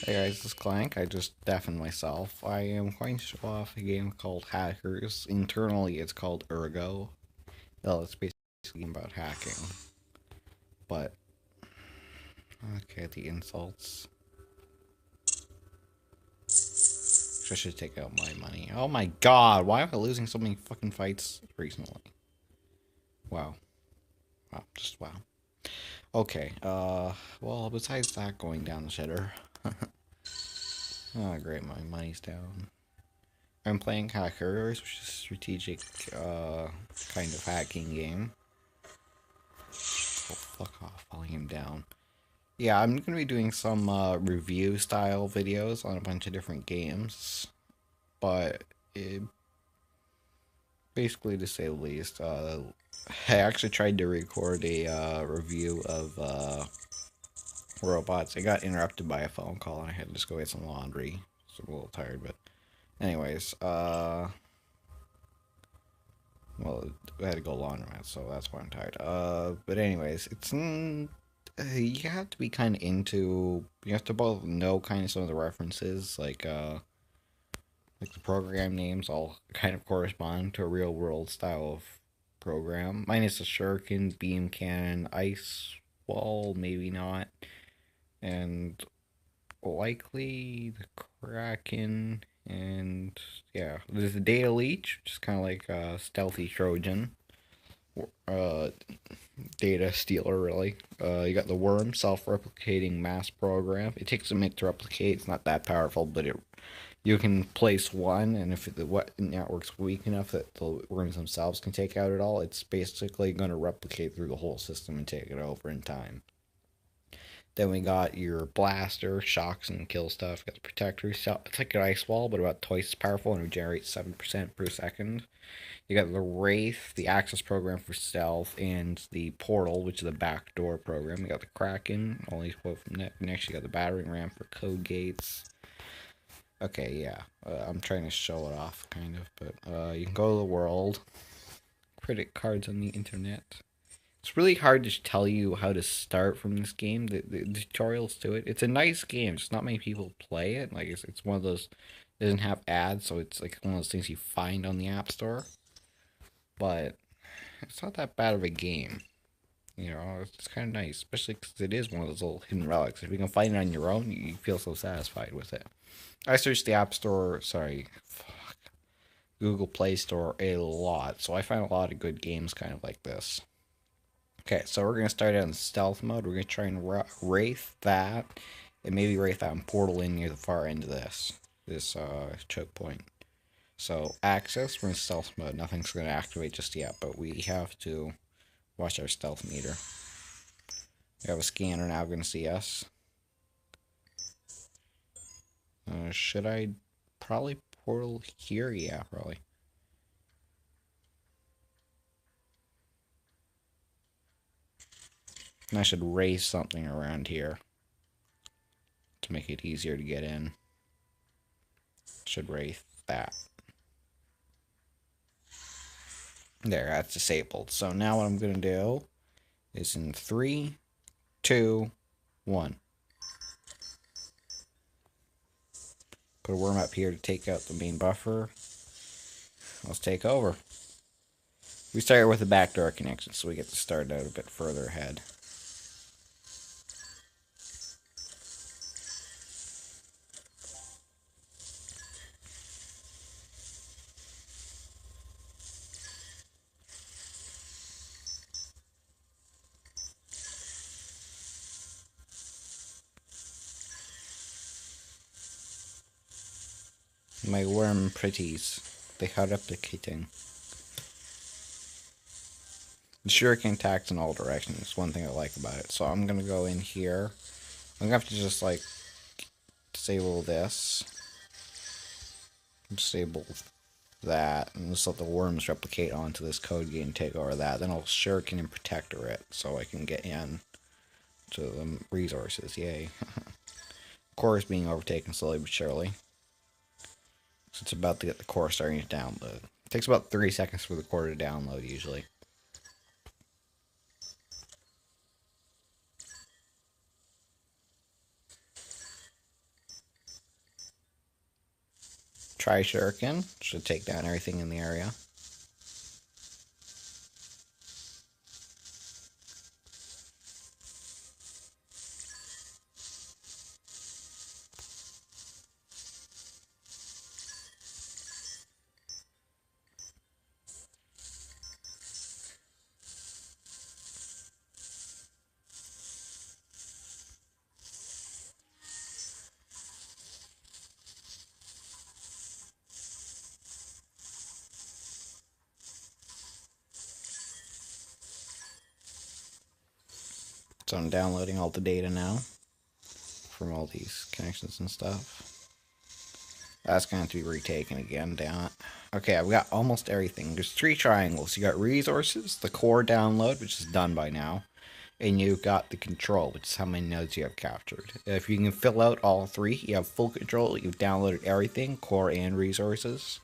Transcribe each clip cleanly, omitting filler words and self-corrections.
Hey guys, this is Clank. I just deafened myself. I am going to show off a game called Hackers. Internally, it's called Ergo. Well, it's basically about hacking. But, okay, the insults. I should take out my money. Oh my god, why am I losing so many fucking fights recently? Wow. Wow, just wow. Okay, well, besides that going down the shitter. Oh, great, my money's down. I'm playing Hackers, which is a strategic, kind of hacking game. Oh, fuck off, volume down. Yeah, I'm going to be doing some review style videos on a bunch of different games, but basically, to say the least, I actually tried to record a review of robots. I got interrupted by a phone call and I had to just go get some laundry. So I'm a little tired, but anyways, well, I had to go laundromat, so that's why I'm tired. But anyways, you have to be kind of into. You have to both know kind of some of the references, like the program names all kind of correspond to a real world style of program. Minus the shuriken, beam cannon, ice wall, maybe not, and likely the kraken. And yeah, there's the data leech, which is kind of like a stealthy Trojan. Uh, Data stealer, really. You got the worm, self-replicating mass program. It takes a minute to replicate. It's not that powerful, but you can place one, and if the network's weak enough that the worms themselves can take out it all, it's basically going to replicate through the whole system and take it over in time. Then we got your blaster, shocks and kill stuff. Got the protector. It's like an ice wall, but about twice as powerful and regenerates 7% per second. You got the Wraith, the Access program for stealth, and the Portal, which is the backdoor program. You got the Kraken, only quote from next. You got the battering ram for code gates. Okay, yeah, I'm trying to show it off, kind of, but you can go to the world, credit cards on the internet. It's really hard to tell you how to start from this game. The tutorials to it. It's a nice game. Just not many people play it. Like it's one of those. It doesn't have ads, so it's like one of those things you find on the App Store. But it's not that bad of a game. You know, it's kind of nice, especially because it is one of those little hidden relics. If you can find it on your own, you feel so satisfied with it. I searched the App Store, sorry, Google Play Store a lot, so I find a lot of good games kind of like this. Okay, so we're going to start out in stealth mode. We're going to try and wraith that, and maybe wraith that and portal in near the far end of this choke point. So access, we're in stealth mode. Nothing's going to activate just yet, but we have to watch our stealth meter. We have a scanner now going to see us. Should I probably portal here? Yeah, probably. And I should raise something around here to make it easier to get in. Should raise that. There, that's disabled. So now what I'm going to do is in 3, 2, 1. Put a worm up here to take out the main buffer. Let's take over. We started with a backdoor connection, so we get to start out a bit further ahead. My worm pretties. They are replicating. The shuriken attacks in all directions. One thing I like about it. So I'm gonna go in here. I'm gonna have to just like disable this. Disable that, and just let the worms replicate onto this code gate and take over that. Then I'll shuriken and protector it so I can get in to the resources. Yay. Core is being overtaken slowly but surely. So it's about to get the core starting to download. It takes about 30 seconds for the core to download usually. Tri-Shuriken should take down everything in the area. So I'm downloading all the data now from all these connections and stuff. That's going to be retaken again, damn it. Okay, I've got almost everything. There's 3 triangles. You got resources, the core download, which is done by now, and you've got the control, which is how many nodes you have captured. If you can fill out all 3, you have full control. You've downloaded everything, core and resources.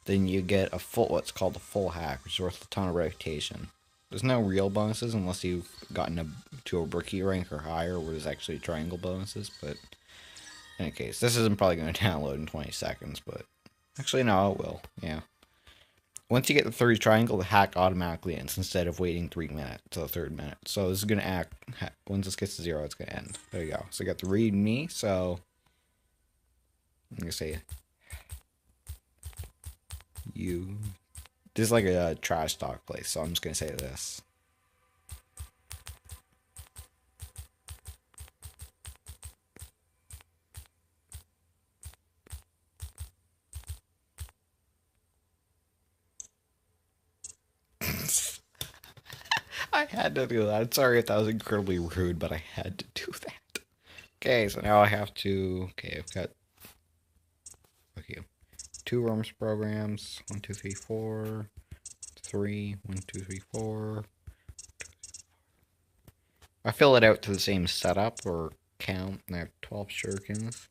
Then you get a full, what's called a full hack, which is worth a ton of reputation. There's no real bonuses unless you've gotten to a rookie rank or higher, where there's actually triangle bonuses. But in any case, this isn't probably going to download in 20 seconds, but actually, no, it will. Yeah. Once you get the third triangle, the hack automatically ends instead of waiting 3 minutes to the 3rd minute. So this is going to act, once this gets to 0, it's going to end. There you go. So I got the read me, so I'm going to say you. This is like a trash talk place, so I'm just going to say this. I had to do that. I'm sorry if that was incredibly rude, but I had to do that. Okay, so now I have to. Okay, I've got. Okay, 2 ROMs programs. 1, 2, 3, 4. 3. 1, 2, 3, 4. I fill it out to the same setup or count, and I have 12 shurikens.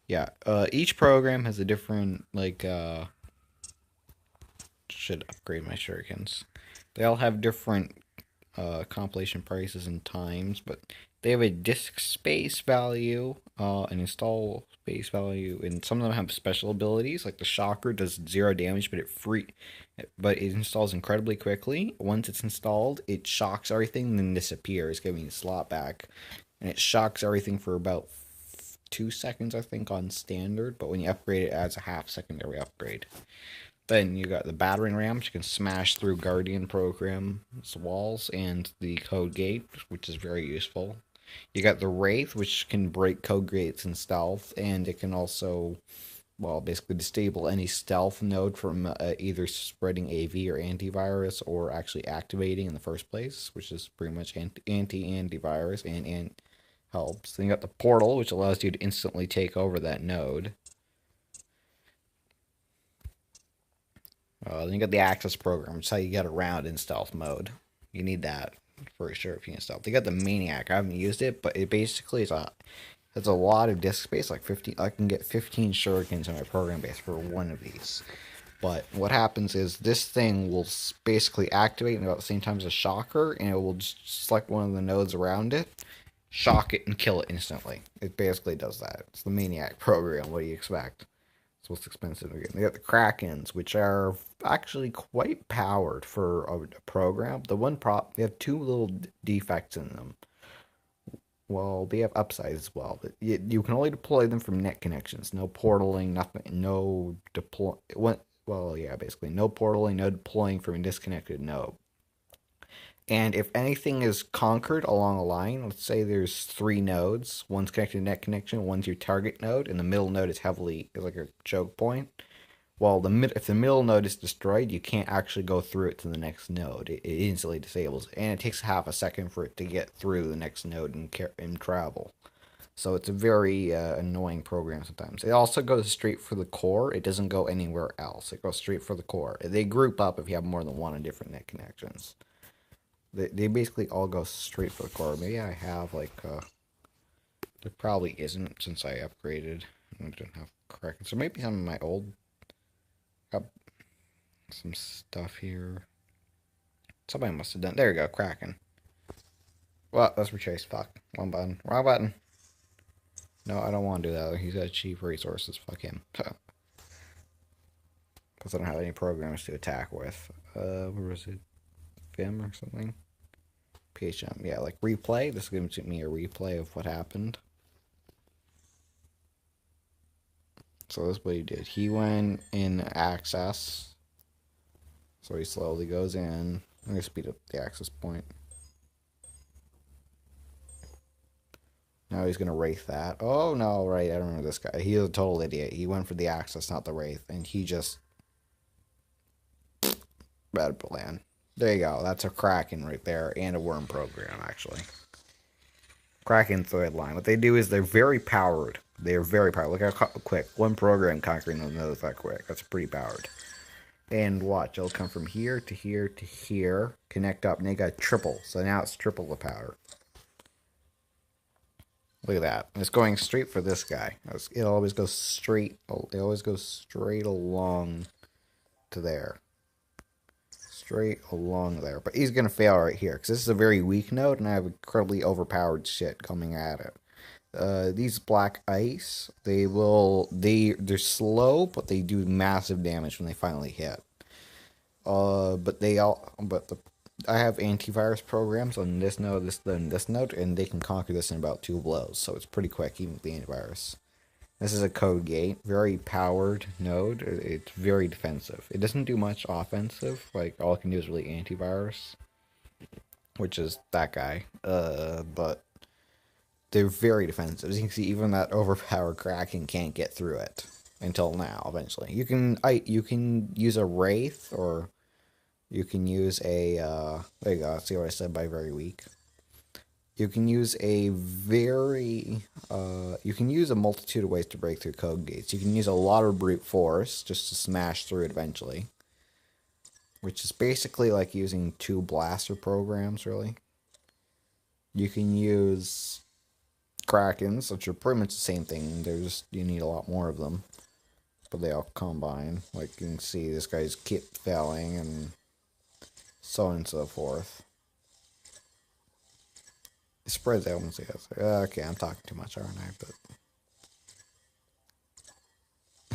Yeah, each program has a different, like, should upgrade my shurikens. They all have different compilation prices and times, but they have a disk space value, an install space value, and some of them have special abilities. Like the shocker does 0 damage, but it installs incredibly quickly. Once it's installed, it shocks everything, and then disappears, giving the slot back. And it shocks everything for about 2 seconds, I think, on standard. But when you upgrade it, adds a half secondary upgrade. Then you got the battering ram, which you can smash through Guardian program's walls, and the code gate, which is very useful. You got the Wraith, which can break code gates in stealth, and it can also, well, basically disable any stealth node from either spreading AV or antivirus, or actually activating in the first place, which is pretty much anti-antivirus and helps. Then you got the portal, which allows you to instantly take over that node. Then you got the access program, which is how you get around in stealth mode. You need that for sure if you can stealth. You got the maniac. I haven't used it, but it basically is it's a lot of disk space, like 15. I can get 15 shurikens in my program base for one of these. But what happens is this thing will basically activate at about the same time as a shocker, and it will just select one of the nodes around it, shock it, and kill it instantly. It basically does that. It's the maniac program. What do you expect? It's what's expensive again. They got the Krakens, which are actually quite powered for a program. The one they have 2 little defects in them. Well, they have upsides as well, but you can only deploy them from net connections. No portaling, nothing, no deploy. Well, yeah, basically no portaling, no deploying from a disconnected node. And if anything is conquered along a line, let's say there's 3 nodes, one's connected to net connection, one's your target node, and the middle node is like a choke point. Well, if the middle node is destroyed, you can't actually go through it to the next node. It instantly disables it, and it takes half a second for it to get through the next node and travel. So it's a very annoying program sometimes. It also goes straight for the core. It doesn't go anywhere else. It goes straight for the core. They group up if you have more than one in different net connections. They basically all go straight for the core. Maybe I have, like, there probably isn't, since I upgraded. I don't have Kraken. So maybe some of my old, got some stuff here. Somebody must have done, there you go, Kraken. Well, let's retrace, fuck. Wrong button. No, I don't want to do that. He's got cheap resources. Fuck him. Because I don't have any programs to attack with. Where was it? Vim or something? PHM. Yeah, like replay. This gives me a replay of what happened. So that's what he did. He went in access. So he slowly goes in. I'm going to speed up the access point. Now he's going to wraith that. Oh, no, right. I remember this guy. He was a total idiot. He went for the access, not the wraith. And he just... bad plan. There you go. That's a Kraken right there. And a worm program, actually. Kraken thread line. What they do is they're very powered. They're very powered. Look how quick. One program conquering them knows that quick. That's pretty powered. And watch. It'll come from here to here to here. Connect up. And they got triple. So now it's triple the power. Look at that. It's going straight for this guy. It always goes straight. It always goes straight along to there. Straight along there. But he's going to fail right here. Because this is a very weak node. And I have incredibly overpowered shit coming at it. These black ice, they're slow, but they do massive damage when they finally hit. I have antivirus programs on this node, this node, and they can conquer this in about 2 blows. So it's pretty quick, even with the antivirus. This is a code gate, very powered node. It's very defensive. It doesn't do much offensive. Like all it can do is really antivirus, which is that guy. But they're very defensive. As you can see, even that overpowered Kraken can't get through it until now. Eventually, you can use a wraith, or you can use a there you go. See what I said by very weak. You can use you can use a multitude of ways to break through code gates. You can use a lot of brute force just to smash through it eventually, which is basically like using 2 blaster programs, really. You can use Krakens, which are pretty much the same thing. They're just, you need a lot more of them, but they all combine. Like you can see, this guy's keep failing, and so on and so forth. It spreads out once it gets there. Okay, I'm talking too much, aren't I? But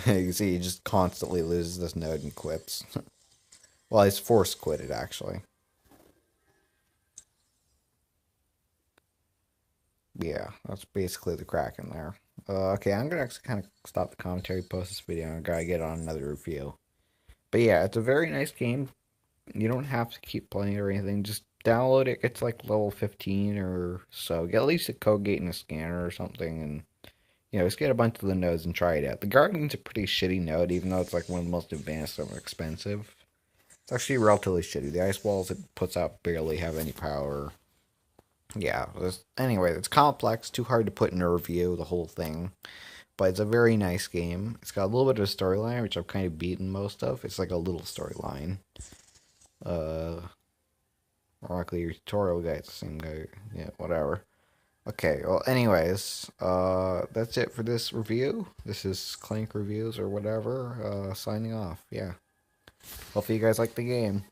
you can see he just constantly loses this node and quits. Well, he's forced quitted, actually. Yeah, that's basically the Kraken there. Okay, I'm gonna actually kind of stop the commentary, post this video, and I gotta get on another review. But yeah, it's a very nice game. You don't have to keep playing it or anything. Just download it. It's like level 15 or so. Get at least a code gate and a scanner or something, and just get a bunch of the nodes and try it out. The Guardian's a pretty shitty node, even though it's like one of the most advanced and expensive. It's actually relatively shitty. The ice walls it puts out barely have any power. Yeah, anyway, it's complex, too hard to put in a review, the whole thing. But it's a very nice game. It's got a little bit of a storyline, which I've kind of beaten most of. It's like a little storyline. Ironically, your tutorial guy, it's the same guy. Yeah, whatever. Okay, well, anyways, that's it for this review. This is Clank Reviews or whatever. Signing off, yeah. Hopefully you guys like the game.